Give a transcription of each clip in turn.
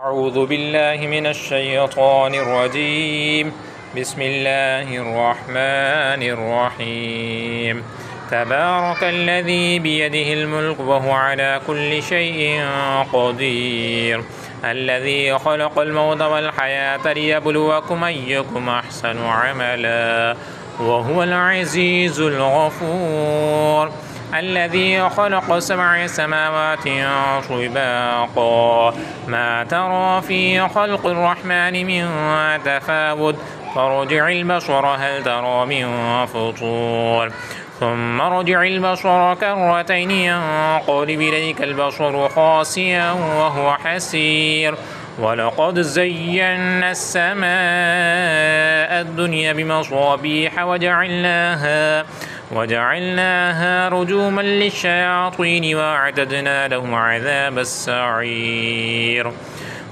أعوذ بالله من الشيطان الرجيم. بسم الله الرحمن الرحيم. تبارك الذي بيده الملك وهو على كل شيء قدير، الذي خلق الموت والحياة ليبلوكم أيكم أحسن عملا وهو العزيز الغفور، الذي خلق 7 سماوات طباقا ما ترى في خلق الرحمن من تفاوت فارجع البصر هل ترى من فطور ثم ارجع البصر كرتين ينقلب إليك البصر خاسئا وهو حسير، ولقد زينا السماء الدنيا بمصابيح وجعلناها رجوما للشياطين وأعتدنا لهم عذاب السعير،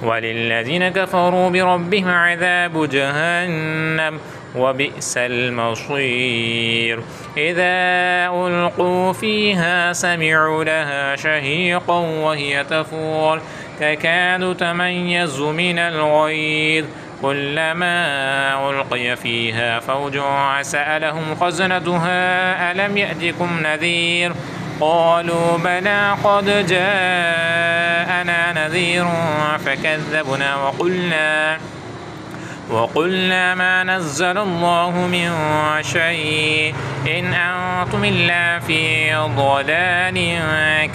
وللذين كفروا بربهم عذاب جهنم وبئس المصير. إذا ألقوا فيها سمعوا لها شهيقا وهي تفور تكاد تميز من الغيظ، كلما ألقي فيها فوج سألهم خزنتها ألم يأتكم نذير قالوا بلى قد جاءنا نذير فكذبنا وقلنا ما نزل الله من شيء إن أنتم إلا في ضلال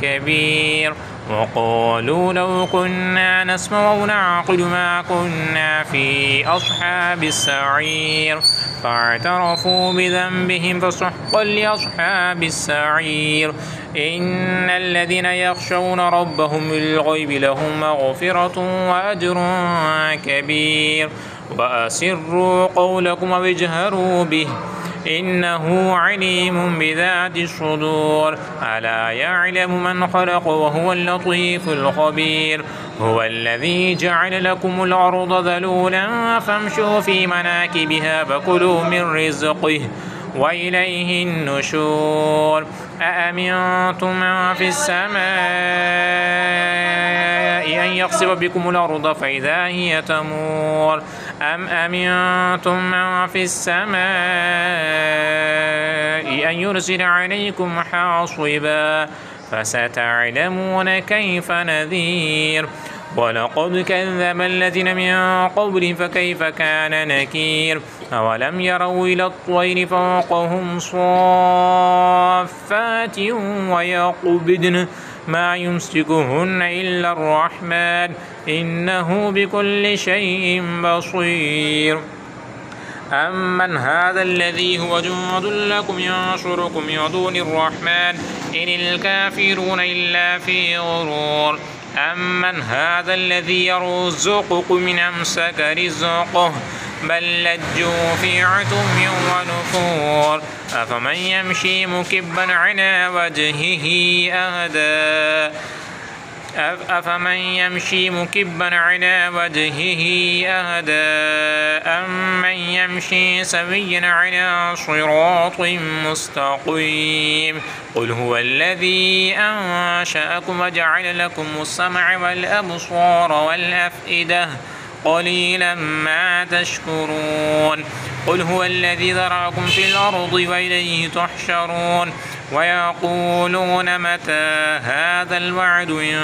كبير، وقالوا لو كنا نسمع أو نعقل ما كنا في أصحاب السعير، فاعترفوا بذنبهم فسحقا لأصحاب السعير. إن الذين يخشون ربهم بالغيب لهم مغفرة وأجر كبير، وأسروا قولكم واجهروا به إنه عليم بذات الصدور، ألا يعلم من خلق وهو اللطيف الخبير. هو الذي جعل لكم الأرض ذلولا فامشوا في مناكبها فكلوا من رزقه وإليه النشور. أأمنتم من في السماء أن يخسف بكم الأرض فإذا هي تمور أم أمنتم من في السماء أن يرسل عليكم حاصبا فستعلمون كيف نذير. ولقد كذب الذين من قبل فكيف كان نكير. أولم يروا إلى الطير فوقهم صافات ويقبضن ما يمسكهن إلا الرحمن إنه بكل شيء بصير. أمن هذا الذي هو جند لكم ينصركم من دون الرحمن إن الكافرون إلا في غرور. أمن هذا الذي يرزقكم إن أمسك رزقه بل لجوا في عتو ونفور. أفمن يمشي مكبا على وجهه أهدى أمن يمشي سويا على صراط مستقيم. قل هو الذي أنشأكم وجعل لكم السمع والأبصار والأفئدة قليلا ما تشكرون. قل هو الذي ذرأكم في الأرض وإليه تحشرون. ويقولون متى هذا الوعد إن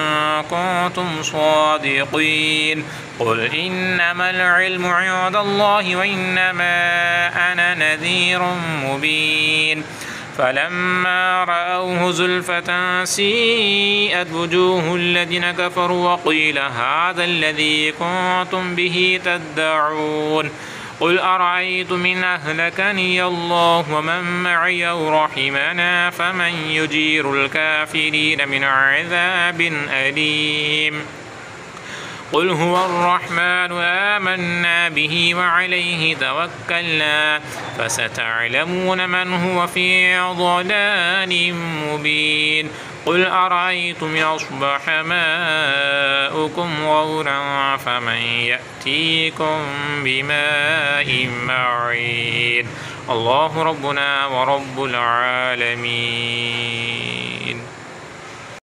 كنتم صادقين. قل إنما العلم عند الله وإنما أنا نذير مبين. فلما رأوه زلفة سيئت وجوه الذين كفروا وقيل هذا الذي كنتم به تدعون. قل أرأيتم إن أهلكني الله ومن معي أو رحمنا فمن يجير الكافرين من عذاب أليم. قل هو الرحمن آمنا به وعليه توكلنا فستعلمون من هو في ضلال مبين. قل أرأيتم أصبح ماؤكم غورا فمن يأتيكم بماء معين. الله ربنا ورب العالمين.